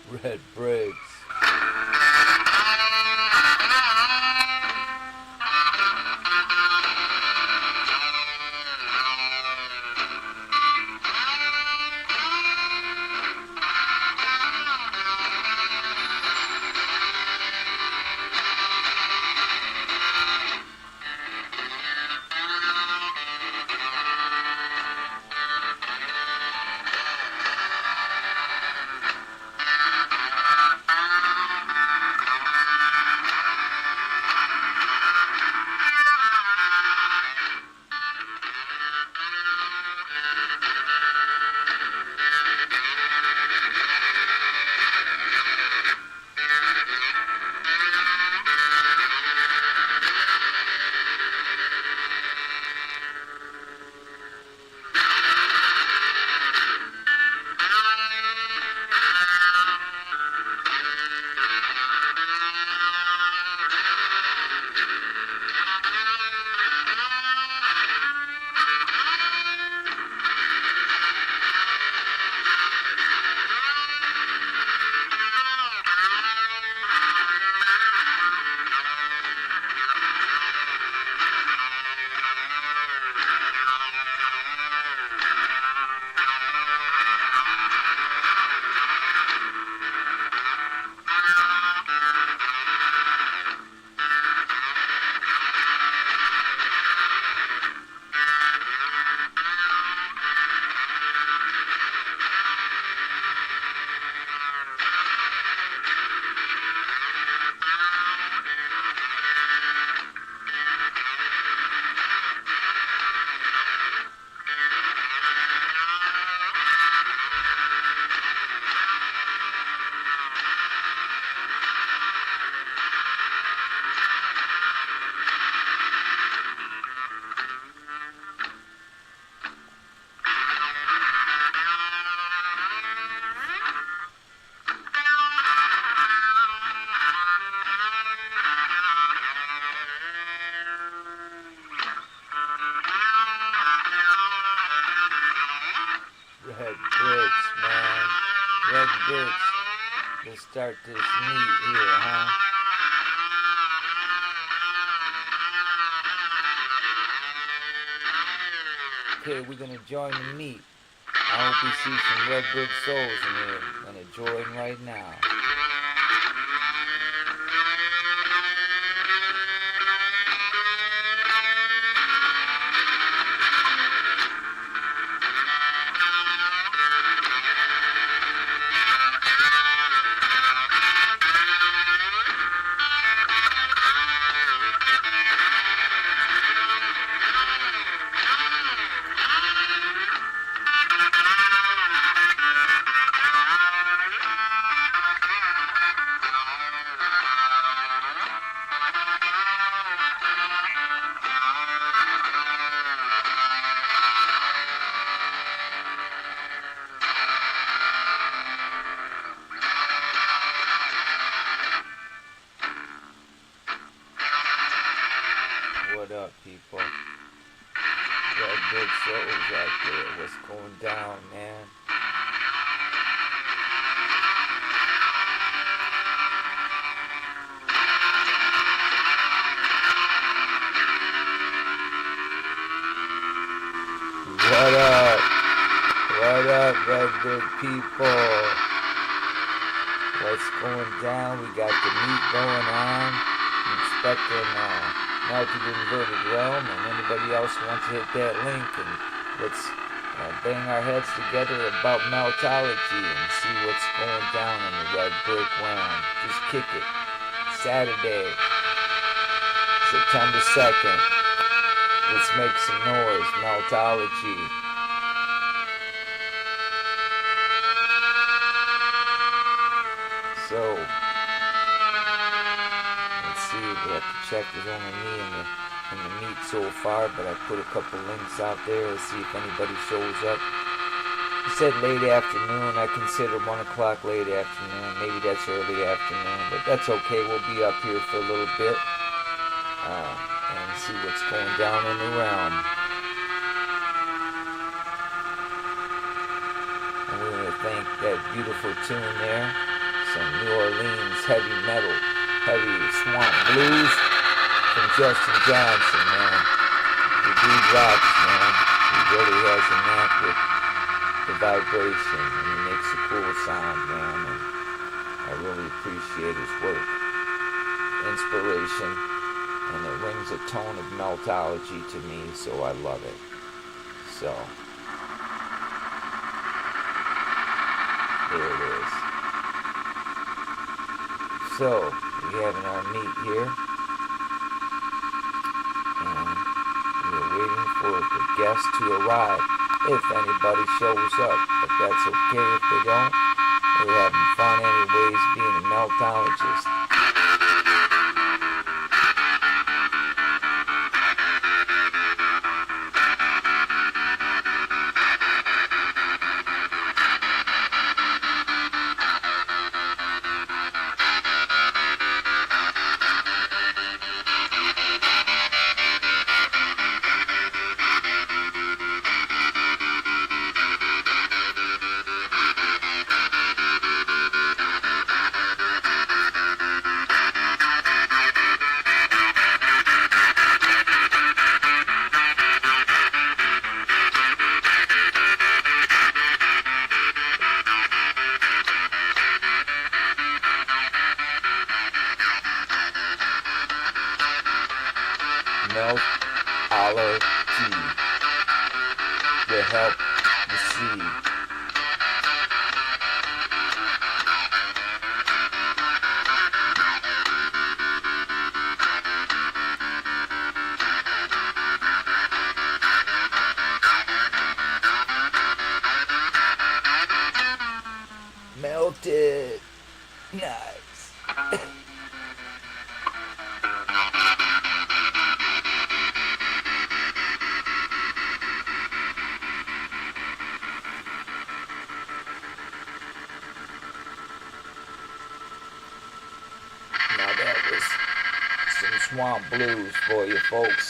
Red bricks. Red bricks, man. Red bricks. Let's start this meet here, huh? Okay, we're gonna join the meet. I hope we see some red brick souls in here. Gonna join right now. What up, people? Red brick souls out there. What's going down, man? What up? What up, red brick people? What's going down? We got the meet going on. I'm expecting Melted Inverted Realm, and anybody else wants to hit that link, and let's bang our heads together about Meltology and see what's going down in the red brick realm. Just kick it. Saturday, September 2nd. Let's make some noise. Meltology. So, let's see, we have to check. There's only me in the meet so far, but I put a couple links out there. Let's see if anybody shows up. He said late afternoon. I consider 1 o'clock late afternoon. Maybe that's early afternoon, but that's okay. We'll be up here for a little bit and see what's going down in the realm. And we're going to thank that beautiful tune there, some New Orleans heavy metal, heavy swamp blues from Justin Johnson, man. The dude rocks, man. He really has a knack with the vibration, and he makes a cool sound, man. And I really appreciate his work. Inspiration, and it rings a tone of Meltology to me, so I love it. So, there it is. So, we're having our meet here, and we're waiting for the guests to arrive, if anybody shows up. But that's okay if they don't. We're having fun anyways, being a Meltologist. Meltology will help the seed. Melted. Nice. Now that was some swamp blues for you folks.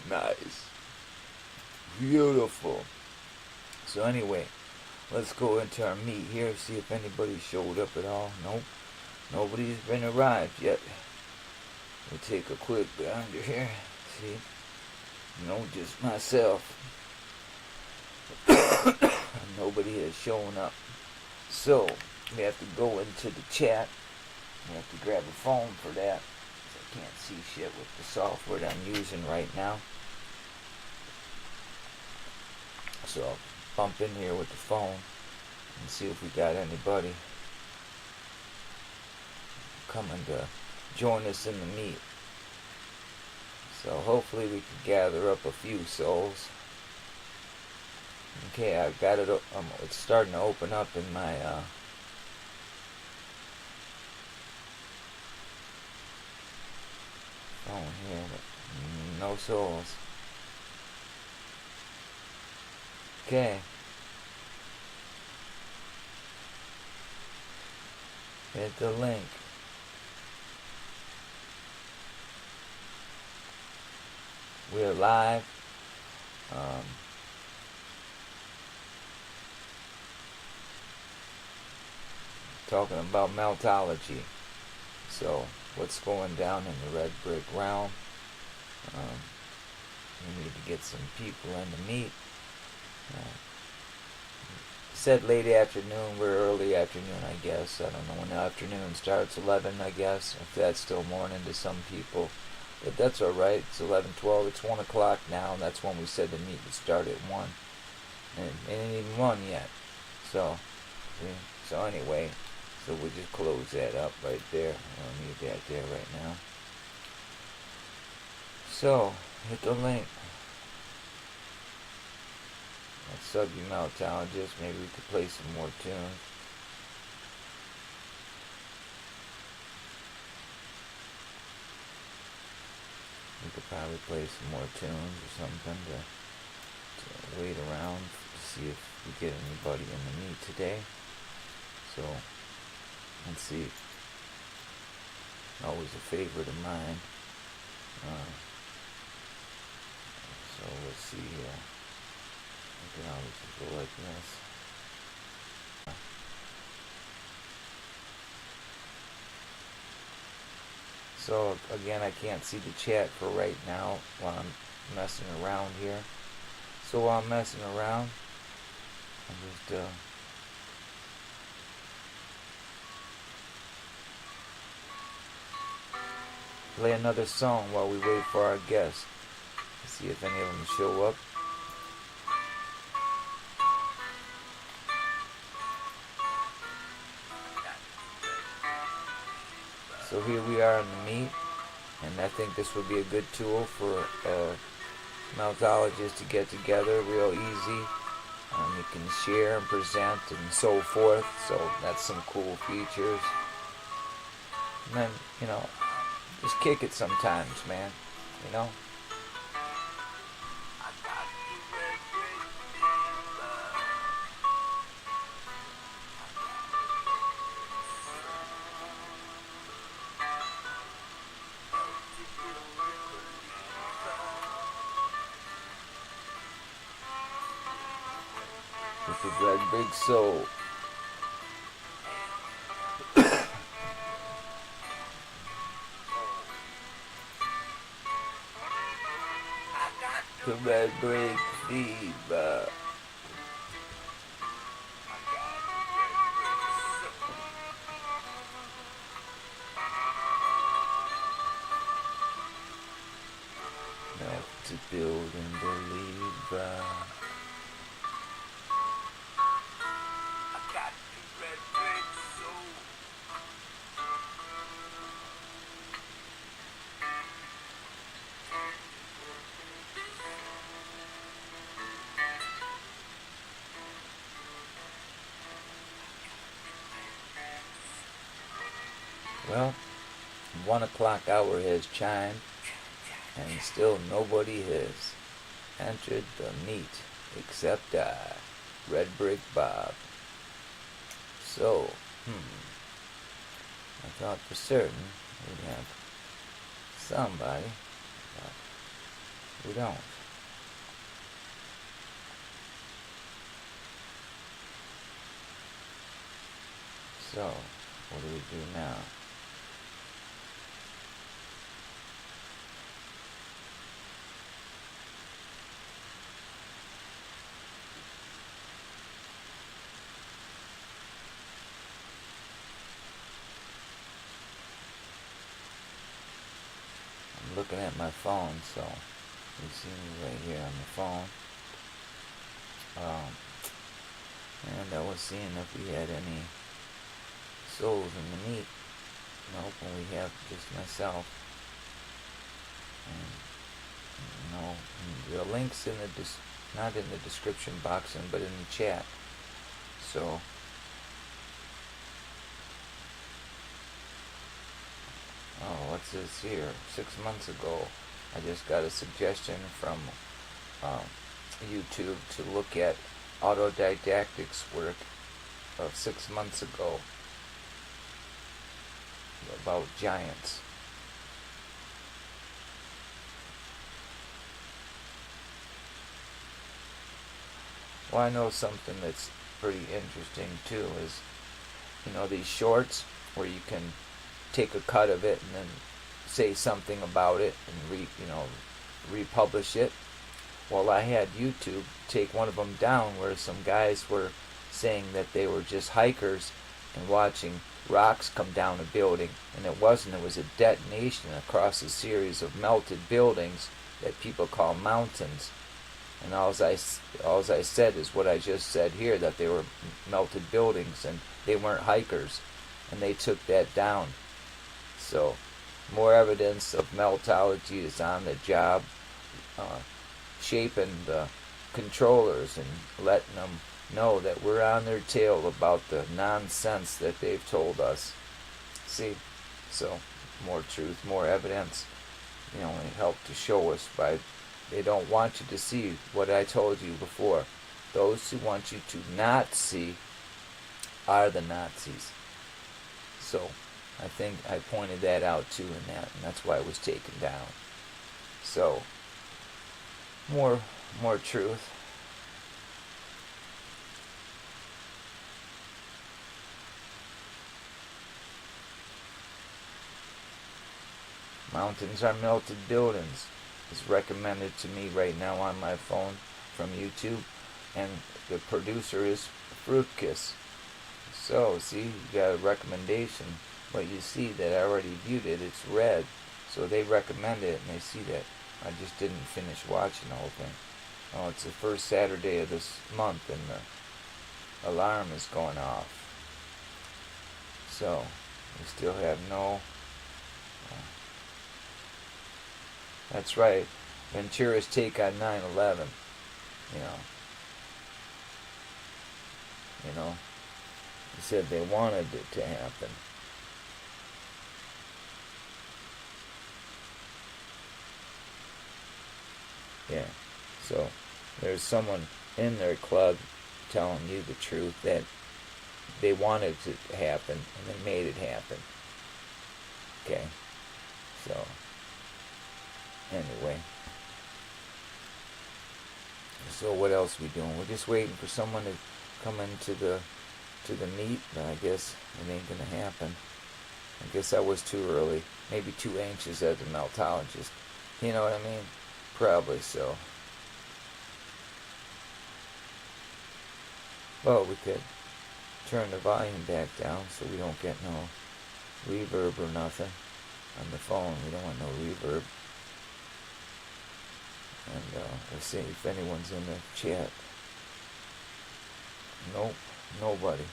Nice. Beautiful. So anyway, let's go into our meet here, see if anybody showed up at all. Nope. Nobody's been arrived yet. We'll take a quick gander here. See? No, just myself. Nobody has shown up. So, we have to go into the chat. We have to grab a phone for that. I can't see shit with the software that I'm using right now. So I'll bump in here with the phone and see if we got anybody coming to join us in the meet. So hopefully we can gather up a few souls. Okay, I got it. It's starting to open up in my phone here, but no souls. Okay. Hit the link. We're live. Talking about Meltology. So, what's going down in the red brick realm? We need to get some people in the meet. Said late afternoon, we're early afternoon, I guess. I don't know when the afternoon starts, 11, I guess, if that's still morning to some people. But that's alright, it's 11:12, it's 1 o'clock now, and that's when we said the meet would start at 1. And it ain't even 1 yet. So anyway, so we'll just close that up right there. I don't need that there right now. So, hit the link. Let's sub you Meltologist. Maybe we could play some more tunes. We could probably play some more tunes or something to wait around to see if we get anybody in the meet today. So, let's see. Always a favorite of mine. So let's see here. We can always just go like this. So again, I can't see the chat for right now while I'm messing around here. So while I'm messing around, I'm just play another song while we wait for our guests. See if any of them show up. So here we are in the meet, and I think this would be a good tool for Meltologists to get together real easy. You can share and present and so forth, so that's some cool features. And then, just kick it sometimes, man, With the red big soul. The red brick fever. Melt to build and believe. Well, 1 o'clock hour has chimed, and still nobody has entered the meet except I, Red Brick Bob. So, I thought for certain we'd have somebody, but we don't. So, what do we do now? I'm looking at my phone, so you see me right here on the phone. And I was seeing if we had any souls in the meet. Nope, and we have just myself. And the link's in the not in the description box, but in the chat. So what's this here? 6 months ago, I just got a suggestion from YouTube to look at autodidactics work of 6 months ago about giants. Well, I know something that's pretty interesting too is, these shorts where you can take a cut of it and then say something about it and republish it. Well, I had YouTube take one of them down where some guys were saying that they were just hikers and watching rocks come down a building, and it wasn't. It was a detonation across a series of melted buildings that people call mountains. And all I said is what I just said here, that they were melted buildings and they weren't hikers, and they took that down. So more evidence of meltology is on the job, shaping the controllers and letting them know that we're on their tail about the nonsense that they've told us. See? So more truth, more evidence, it helped to show us by they don't want you to see what I told you before. Those who want you to not see are the Nazis. So I think I pointed that out too in that, and that's why it was taken down. So, more truth. Mountains are melted buildings. It's recommended to me right now on my phone from YouTube, and the producer is Fruit Kiss. So, see, you got a recommendation, but you see that I already viewed it. It's red, so they recommend it, and they see that I just didn't finish watching the whole thing. Oh, it's the first Saturday of this month, and the alarm is going off. So, we still have no... That's right. Ventura's take on 9/11. You know, he said they wanted it to happen. Yeah. So there's someone in their club telling you the truth that they wanted it to happen and they made it happen. Okay. So anyway. So what else are we doing? We're just waiting for someone to come into the meet, but I guess it ain't gonna happen. I guess I was too early. Maybe too anxious as a meltologist. You know what I mean? Probably so. Well, we could turn the volume back down so we don't get no reverb or nothing on the phone. We don't want no reverb. And let's see if anyone's in the chat. Nope, nobody.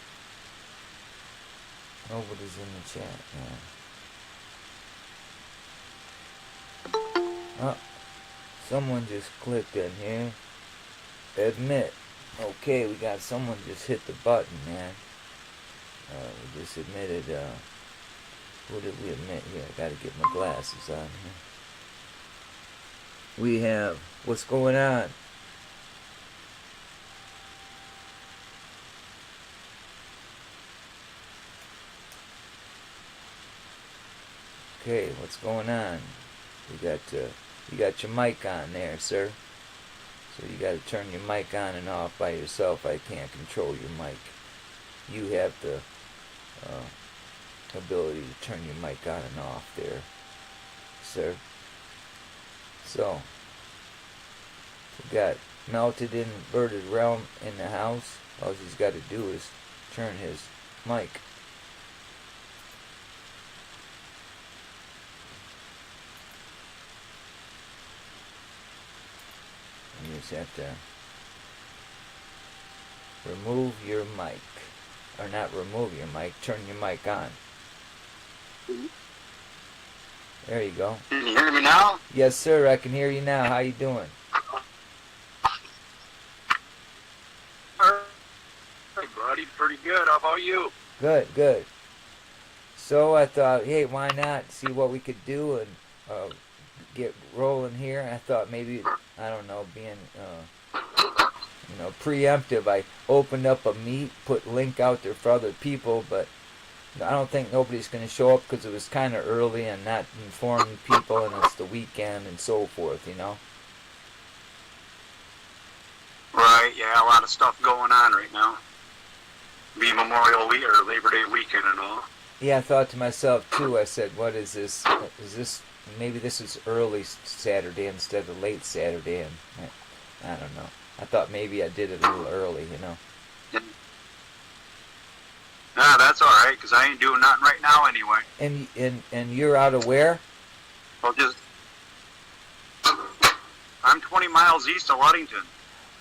Nobody's in the chat, man. Oh, someone just clicked in here. Admit. Okay, we got someone just hit the button, man. We just admitted, who did we admit here? I gotta get my glasses on here. We have, what's going on? Okay, what's going on? You got your mic on there, sir. So you got to turn your mic on and off by yourself. I can't control your mic. You have the ability to turn your mic on and off there, sir. So, we got melted inverted realm in the house. All he's got to do is turn his mic. You just have to remove your mic. Or not remove your mic, turn your mic on. There you go. Can you hear me now? Yes, sir, I can hear you now. How you doing? Hey, buddy, pretty good. How about you? Good, good. So I thought, hey, why not see what we could do and get rolling here. I thought maybe, I don't know, being, preemptive. I opened up a meet, put link out there for other people, but I don't think nobody's going to show up because it was kind of early and not informing people, and it's the weekend and so forth, Right, yeah, a lot of stuff going on right now. Be Memorial Week or Labor Day weekend and all. Yeah, I thought to myself too, I said, what is this? Maybe this is early Saturday instead of late Saturday, and I don't know. I thought maybe I did it a little early, Nah, that's all right, because I ain't doing nothing right now anyway. And you're out of where? Well, I'm 20 miles east of Ludington.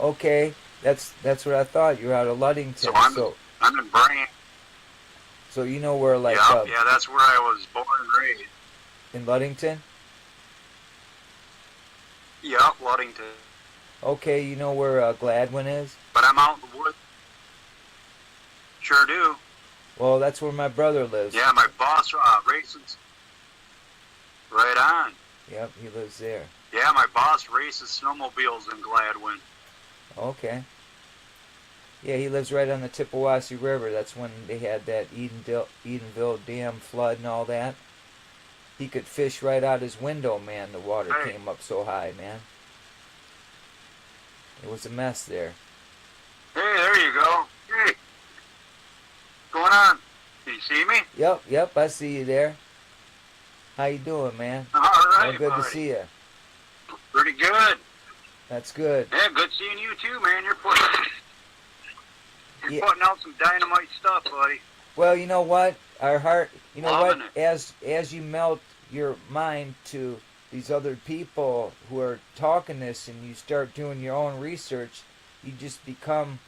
Okay, that's what I thought. You're out of Ludington. So I'm in Brant. So you know where, like... Yeah, that's where I was born and raised. In Ludington? Yep, Ludington. Okay, you know where Gladwin is? But I'm out in the woods. Sure do. Well, that's where my brother lives. Yeah, my boss races. Right on. Yep, he lives there. Yeah, my boss races snowmobiles in Gladwin. Okay. Yeah, he lives right on the Chippewassee River. That's when they had that Edenville Dam flood and all that. he could fish right out his window, man. The water Hey, came up so high, man. It was a mess there. hey, there you go. Hey, what's going on? Can you see me? Yep, I see you there. How you doing, man? All Oh, right, good to buddy. see you. Pretty good. That's good. Yeah, good seeing you too, man. You're Yeah. putting out some dynamite stuff, buddy. Well, you know what? Our heart, you know Loving what? it. As you melt your mind to these other people who are talking this, and you start doing your own research, you just become,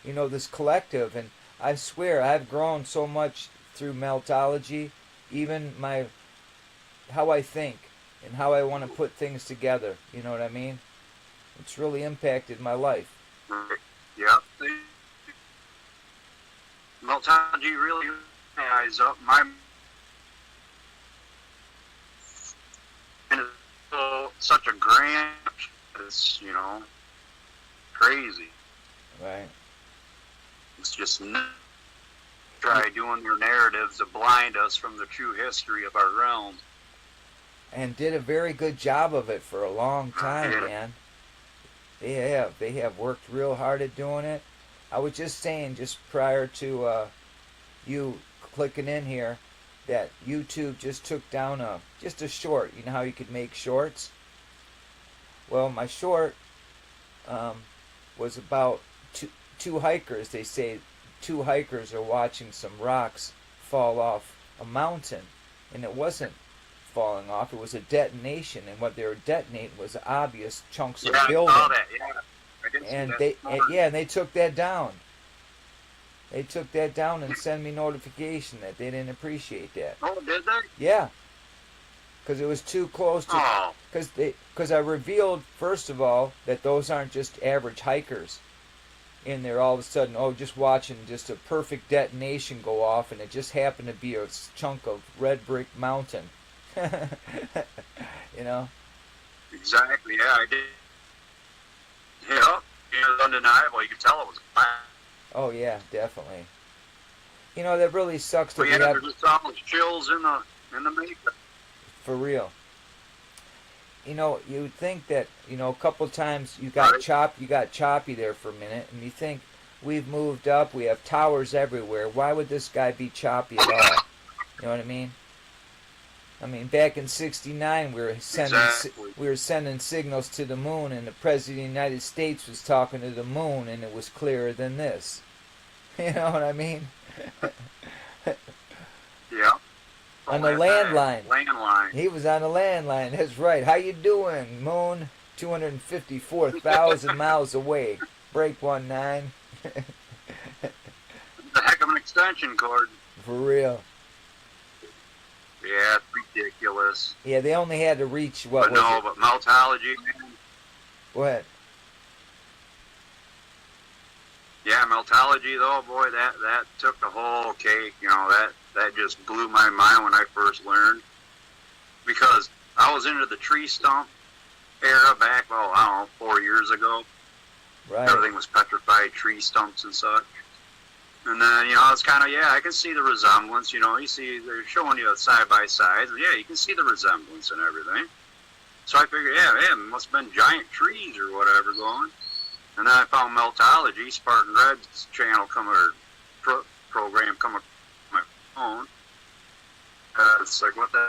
this collective. And I swear, I've grown so much through Meltology, even how I think and how I want to put things together. You know what I mean? It's really impacted my life. Yeah. Meltology really eyes up my and it's such a grand. It's crazy. Right. It's just try doing their narratives to blind us from the true history of our realm. And did a very good job of it for a long time, Yeah. man. They have worked real hard at doing it. I was just saying, just prior to you clicking in here, that YouTube just took down just a short. You know how you could make shorts? Well, my short was about two hikers. They say two hikers are watching some rocks fall off a mountain, and it wasn't falling off. It was a detonation, and what they were detonating was obvious chunks of building. I saw that. Yeah, I did And see that. they took that down. They took that down and sent me notification that they didn't appreciate that. Oh, did they? Yeah, because it was too close to. Oh, Because I revealed, first of all, that those aren't just average hikers in there all of a sudden, just watching just a perfect detonation go off, and it just happened to be a chunk of red brick mountain. You know? exactly. Yeah, I did. Yeah, it was undeniable. You could tell it was a plan. Oh, yeah, definitely. That really sucks that But we yeah, have, there's just almost chills in the makeup. for real. You would think that, a couple times you got choppy there for a minute, and you think, we've moved up, we have towers everywhere, why would this guy be choppy at all? You know what I mean? Back in '69, we were sending signals to the moon, and the President of the United States was talking to the moon, and it was clearer than this. You know what I mean? Yeah. On the landline. Landline. He was on the landline. That's right. How you doing, moon? 254,000 miles away. Break 19. The heck of an extension cord. For real. Yeah, it's ridiculous. Yeah, they only had to reach But Meltology, man. What? Yeah, Meltology though, boy, that took the whole cake. That just blew my mind when I first learned, because I was into the tree stump era back, 4 years ago. Right. Everything was petrified tree stumps and such. And then, it's kind of, I can see the resemblance. You see, they're showing you side by side. Yeah, you can see the resemblance and everything. So I figured, it must have been giant trees or whatever going. And then I found Meltology, Spartan Red's channel program come up on my phone. It's like, what the?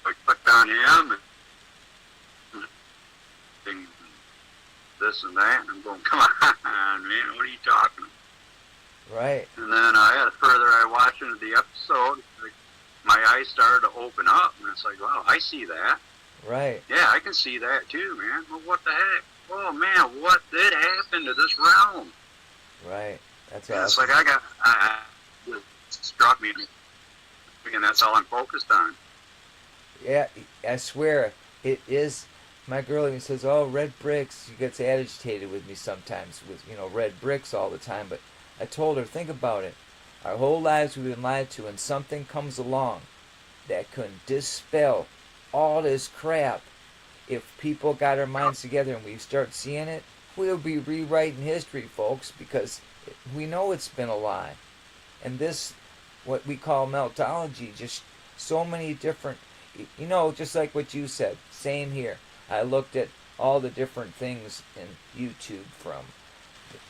I clicked on him and this and that, and I'm going, come on, man, what are you talking about? Right. And then further I watched into the episode, my eyes started to open up, and it's like, wow, I see that. Right. Yeah, I can see that too, man. Well, what the heck? Oh, man, what did happen to this realm? Right. That's And awesome. it's like it struck me, and that's all I'm focused on. Yeah, I swear, it is. My girl even says, red bricks. She gets agitated with me sometimes with, red bricks all the time. But I told her, think about it. Our whole lives we've been lied to, and something comes along that can dispel all this crap. If people got our minds together and we start seeing it, we'll be rewriting history, folks, because we know it's been a lie. And this, what we call Meltology, just so many different, You know, just like what you said, same here. I looked at all the different things in YouTube, from,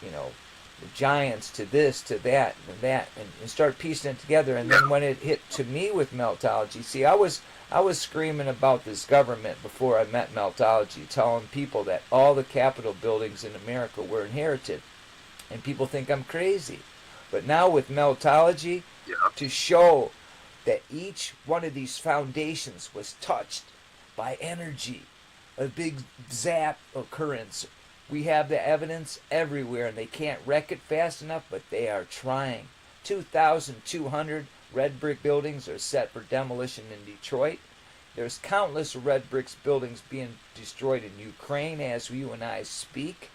you know, the giants to this to that and that, and start piecing it together. And then when it hit to me with Meltology, see, I was screaming about this government before I met Meltology, telling people that all the Capitol buildings in America were inherited, and people think I'm crazy. But now with Meltology, to show that each one of these foundations was touched by energy, a big zap occurrence. We have the evidence everywhere, and they can't wreck it fast enough, but they are trying. 2,200 red brick buildings are set for demolition in Detroit. There's countless red brick buildings being destroyed in Ukraine as you and I speak.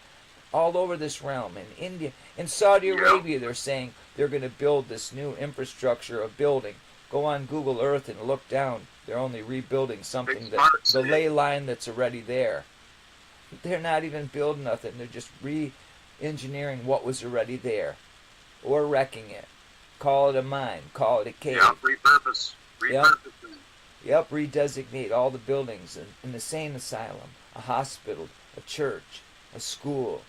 All over this realm. In India, in Saudi Arabia, they're saying they're going to build this new infrastructure of building. Go on Google Earth and look down. They're only rebuilding something, that the ley line that's already there. They're not even building nothing. They're just re-engineering what was already there, or wrecking it. Call it a mine. Call it a cave. Repurpose. Yep, redesignate all the buildings. An insane asylum, a hospital, a church, a school.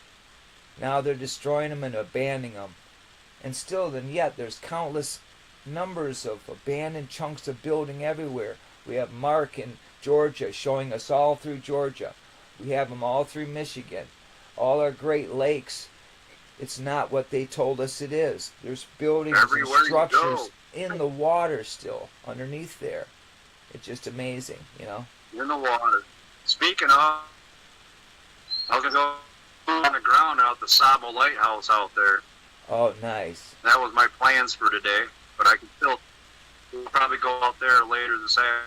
Now they're destroying them and abandoning them. And still, then yet, there's countless numbers of abandoned chunks of building everywhere. We have Mark in Georgia showing us all through Georgia. We have them all through Michigan. All our Great Lakes. It's not what they told us it is. There's buildings everywhere and structures in the water still underneath there. It's just amazing, you know. In the water. Speaking of, I was going to go on the ground out the Sabo Lighthouse out there. Oh, nice. That was my plans for today, but I can still probably go out there later this afternoon.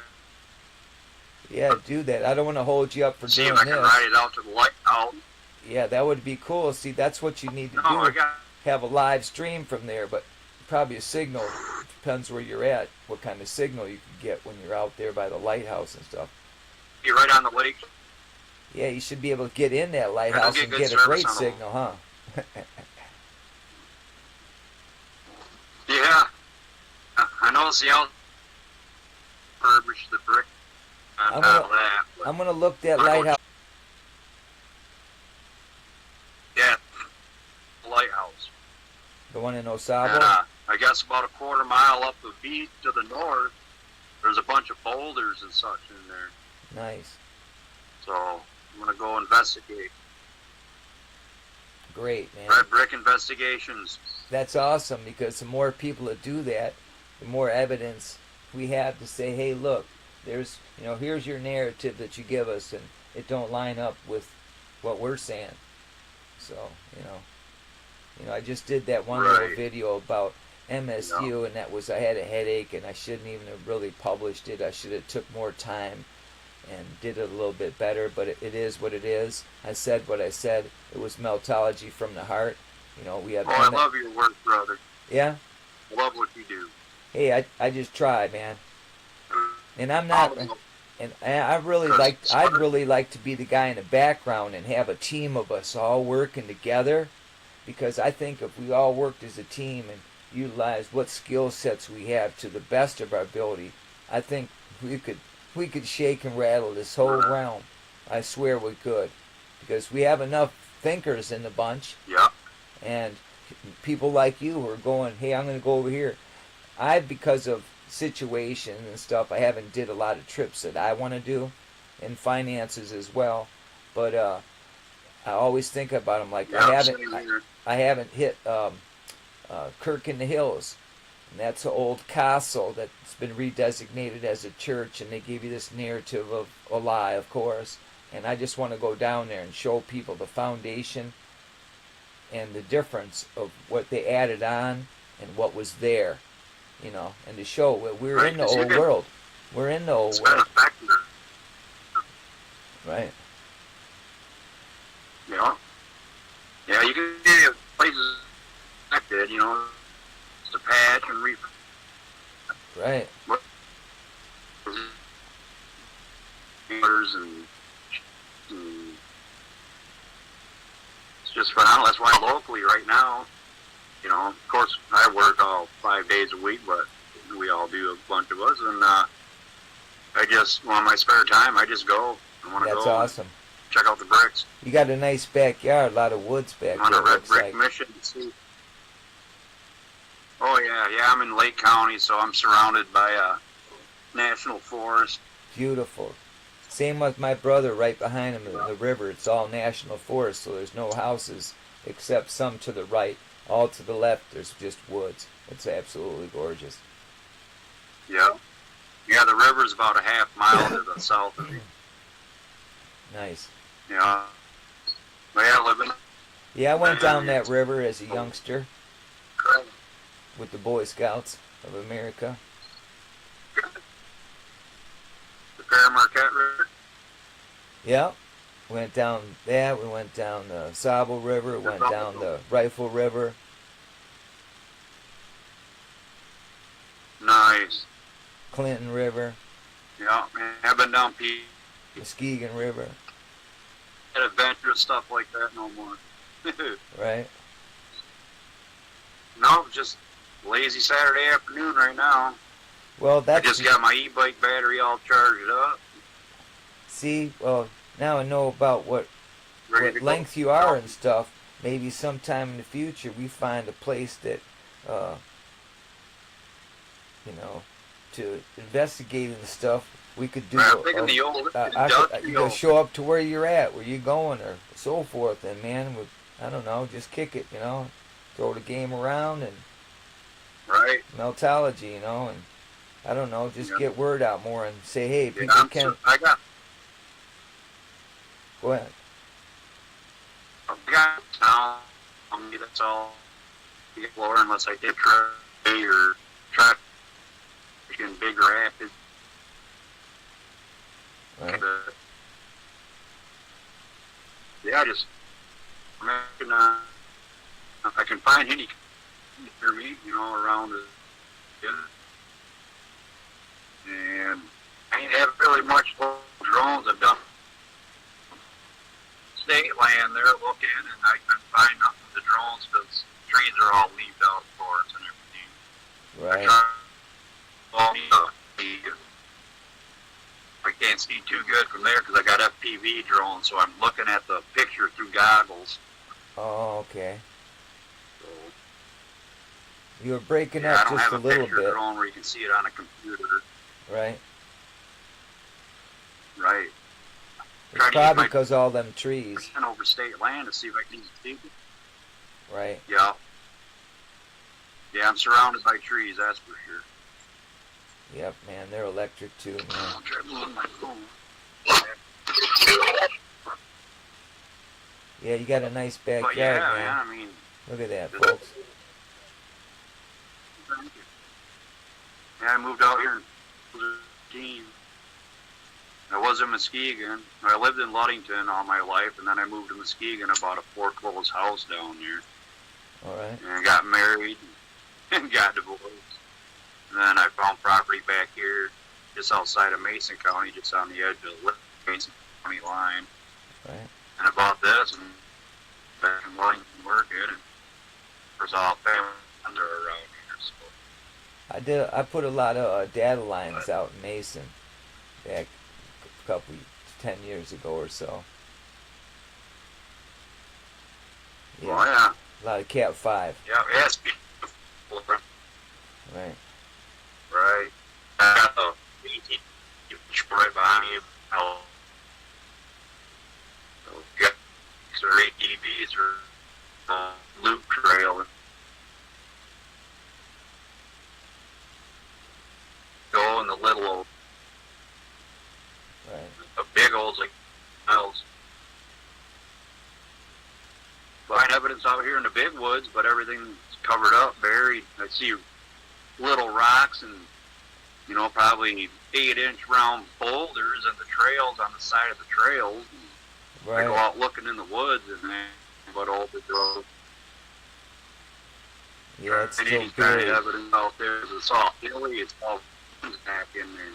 Yeah, do that. I don't want to hold you up for See doing if I can this. ride it out to the lighthouse. Yeah, that would be cool. See, that's what you need to do. Have a live stream from there, but probably a signal. Depends where you're at, what kind of signal you can get when you're out there by the lighthouse and stuff. You're right on the lake. Yeah, you should be able to get in that lighthouse and get a great signal, huh? Yeah. I know it's the out refurbish the brick. I'm gonna look that lighthouse. Yeah, the lighthouse. The one in Osabo? And, I guess about a quarter mile up the beach to the north, there's a bunch of boulders and such in there. Nice. So I'm gonna go investigate. Great, man. Red brick investigations. That's awesome, because the more people that do that, the more evidence we have to say, hey, look, there's, you know, here's your narrative that you give us, and it don't line up with what we're saying. So, you know, I just did that one little video about MSU, and that was, I had a headache, and I shouldn't even have really published it. I should have took more time and did it a little bit better, but it is what it is. I said what I said. It was Meltology from the heart. You know, we have. I love your work, brother. Yeah. I love what you do. Hey, I just try, man. And I'm not. And I'd really like to be the guy in the background and have a team of us all working together, because I think if we all worked as a team and utilized what skill sets we have to the best of our ability, I think we could shake and rattle this whole realm. I swear we could, because we have enough thinkers in the bunch. Yeah. And people like you who are going, hey, I'm going to go over here. Because of situation and stuff, I haven't did a lot of trips that I want to do, and finances as well. But I always think about them. Like, I haven't hit Kirk in the Hills, and that's an old castle that's been redesignated as a church, and they give you this narrative of a lie, of course. And I just want to go down there and show people the foundation and the difference of what they added on and what was there, you know, and to show we're in the old world. We're in the old world. Right. Yeah. Yeah, you can get places affected, you know, to patch and Right. And it's just phenomenal. That's why locally right now, you know, of course I work all 5 days a week, but we all do, a bunch of us, and I just, on my spare time, I just go. I want to That's go awesome. check out the bricks. You got a nice backyard, a lot of woods back I'm on there, a red looks brick like. mission to see. Oh, yeah, I'm in Lake County, so I'm surrounded by a national forest. Beautiful. Same with my brother right behind him in the river. It's all national forest, so there's no houses except some to the right. All to the left, there's just woods. It's absolutely gorgeous. Yeah. Yeah, the river's about a half mile to the south of me. Nice. Yeah. But yeah, living. Yeah, I went down that river as a youngster Correct. with the Boy Scouts of America. The Fair Marquette River. Yeah. Went down that. We went down the Sable River. Went down the Rifle River. Nice. Clinton River. Yeah, man, I've been down Muskegon River. adventurous stuff like that no more. Right. No, just lazy Saturday afternoon right now. Well, I that's just got my e-bike battery all charged up. see. Well, now I know about what Ready to go. length you are and stuff. Maybe sometime in the future we find a place that, to investigate and stuff. We could do. I'm thinking the old you go show up to where you're at, where you're going, or so forth, and man, I don't know, just kick it, throw the game around and right. Meltology, and I don't know, just get word out more and say, hey, people can. I got. Go ahead. I got town. That's all. Explore unless I did try or try in Big Rapids. Right. Yeah, I can find any near me, around it. And I ain't have really much drones. I've done state land there looking, and I couldn't find nothing with the drones because trees are all leaved out, of course, and everything. Right. I can't see too good from there because I got FPV drone, so I'm looking at the picture through goggles. Oh, okay. So, You were breaking I up don't just have a little picture bit. drone where you can see it on a computer. Right. Right. It's probably because all them trees. Over state land to see if I can see it. Right. Yeah. Yeah, I'm surrounded by trees, that's for sure. Yep, man, they're electric too, man. I'll try to move my phone. Yeah, you got a nice backyard, But yeah, man. man, I mean, Look at that, folks. thank you. Yeah, I moved out here in 2013. I was in Muskegon. I lived in Ludington all my life, and then I moved to Muskegon. I bought a foreclosed house down there. All right. And got married and got divorced. And then I found property back here just outside of Mason County, just on the edge of the Mason County line. Right. And I bought this, and back in Ludington, we're good. And there's all family under around here. So. I put a lot of data lines out in Mason back a couple 10 years ago or so. Yeah. Oh, yeah. A lot of Cat 5. Yeah, it's beautiful. Right. Right. I got the right behind you. I'll get or ATVs or loop trail. Go in the little old, Right. the big old like miles. Find evidence out here in the big woods, but everything's covered up, buried. I see little rocks and, probably 8-inch round boulders and the trails on the side of the trails. Right. I go out looking in the woods and then but all the road. Yeah, it's and still any kind buried. of evidence out there. It's all hilly. It's all back in there.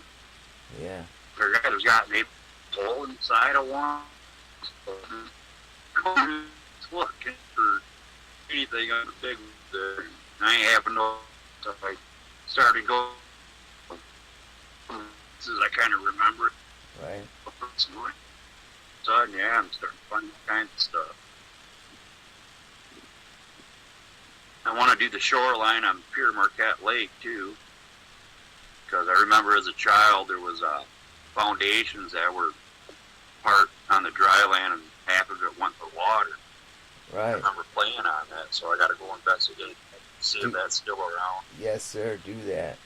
Yeah. There's got a hole inside of one. Looking for anything on the big one there. I ain't having no stuff. I started going I kind of remember it. Right. Sudden, yeah, I'm starting to find all kinds of stuff. I want to do the shoreline on Pier Marquette Lake too, because I remember as a child there was foundations that were part on the dry land and half of it went to water. Right. I remember playing on that, so I got to go investigate, see if that's still around. Yes, sir. Do that.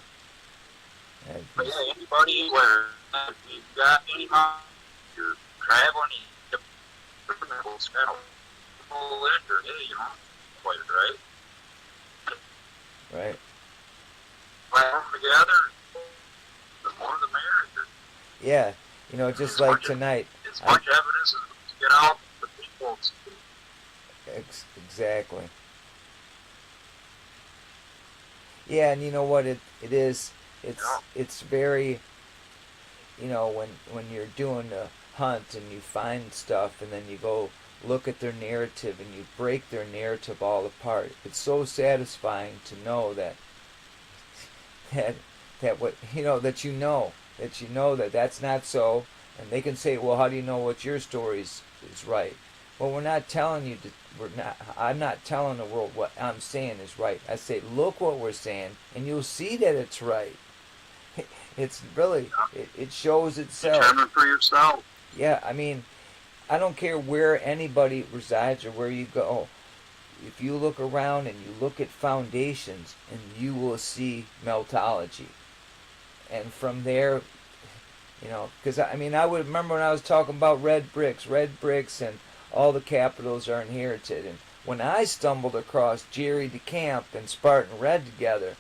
But yeah, anybody where if you've got any you're traveling, it's kind of full enter, you know, quite right. Right. Put them together, the more the merrier. Yeah, you know, just like tonight. As much evidence as we get out, the people. Exactly. Yeah, and you know what it is. It's very, you know, when you're doing a hunt and you find stuff and then you go look at their narrative and you break their narrative all apart. It's so satisfying to know that what you know that that's not so, and they can say, well, how do you know what your story is right? Well, we're not telling you I'm not telling the world what I'm saying is right. I say, look what we're saying, and you'll see that it's right. It's really, it shows itself. Determine for yourself. Yeah, I mean, I don't care where anybody resides or where you go. If you look around and you look at foundations, and you will see meltology. And from there, you know, because I mean, I would remember when I was talking about red bricks, and all the capitals are inherited. And when I stumbled across Jerry DeCamp and Spartan Red together,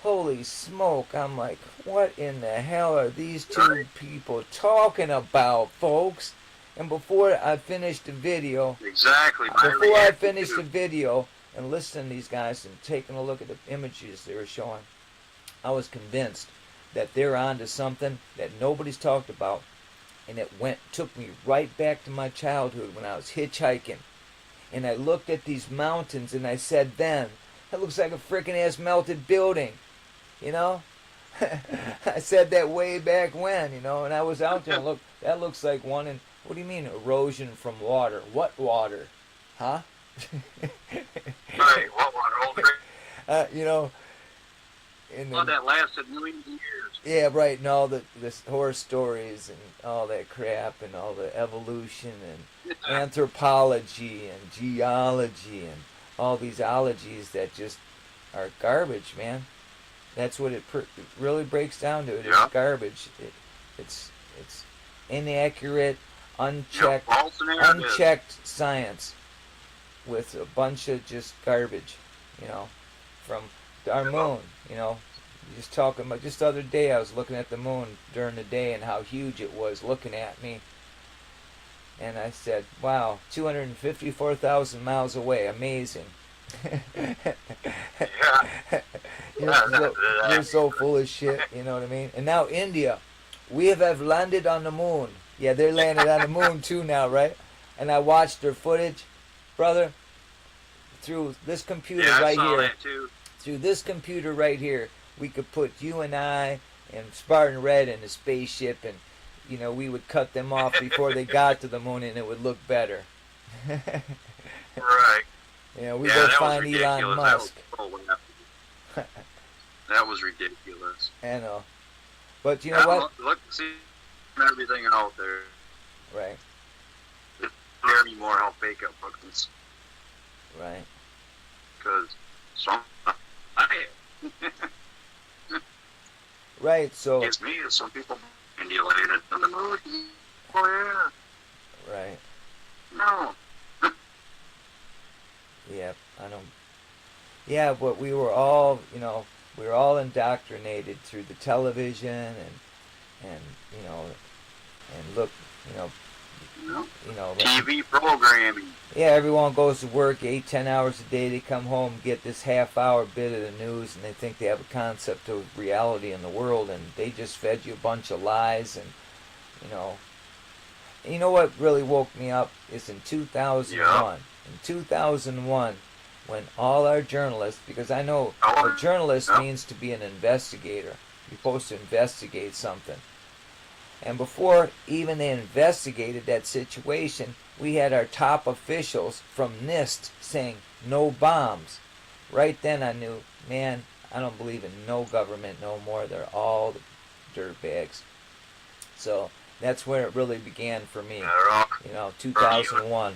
holy smoke, I'm like, what in the hell are these two people talking about, folks? And before I finished the video, and listening to these guys and taking a look at the images they were showing, I was convinced that they're onto something that nobody's talked about, and it took me right back to my childhood when I was hitchhiking, and I looked at these mountains and I said, then that looks like a freaking ass melted building, you know. I said that way back when, you know, and I was out there and look, that looks like one in. What do you mean erosion from water? What water? Huh? Right, what water? You know. That lasted millions of years. Yeah, right, and all the horror stories and all that crap and all the evolution and anthropology and geology and all these ologies that just are garbage, man. That's what it really breaks down to. It's garbage. It's inaccurate, unchecked science with a bunch of just garbage, you know, from our moon, you know. Just talking about, just the other day I was looking at the moon during the day and how huge it was looking at me, and I said, wow, 254,000 miles away, amazing. You're so full of shit, you know what I mean? And now India, we have landed on the moon. Yeah, they're landed on the moon too now, right? And I watched their footage, brother, through this computer right here. Through this computer right here, we could put you and I and Spartan Red in a spaceship, and you know, we would cut them off before they got to the moon, and it would look better. Right. You know, we go find Elon Musk. That was ridiculous. I know. But you know what? Look, see everything out there. Right. It's not anymore how fake it looks. Right. Because right, so it's me, some people India landed on the moon. Oh yeah. Right. No. Yeah, I don't. Yeah, but we were all, you know, we were all indoctrinated through the television and you know, and look, you know, TV programming. Yeah, everyone goes to work 8-10 hours a day. They come home, get this half-hour bit of the news, and they think they have a concept of reality in the world, and they just fed you a bunch of lies. And you know what really woke me up is in 2001. Yeah. In 2001, when all our journalists, because I know a journalist means to be an investigator. You're supposed to investigate something. And before even they investigated that situation, we had our top officials from NIST saying no bombs. Right then I knew, man, I don't believe in no government no more. They're all dirtbags. So that's where it really began for me. 2001.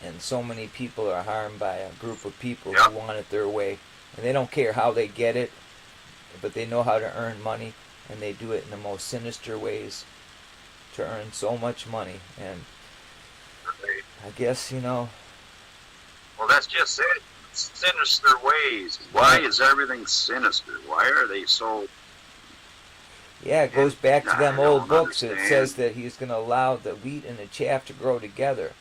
And so many people are harmed by a group of people who want it their way. And they don't care how they get it, but they know how to earn money. And they do it in the most sinister ways to earn so much money. And I guess, Well, that's just it. Sinister ways. Why is everything sinister? Why are they so... Yeah, it goes back to them old books. It says that he's going to allow the wheat and the chaff to grow together.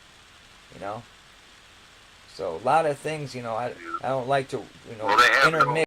So a lot of things, I don't like to, intermix.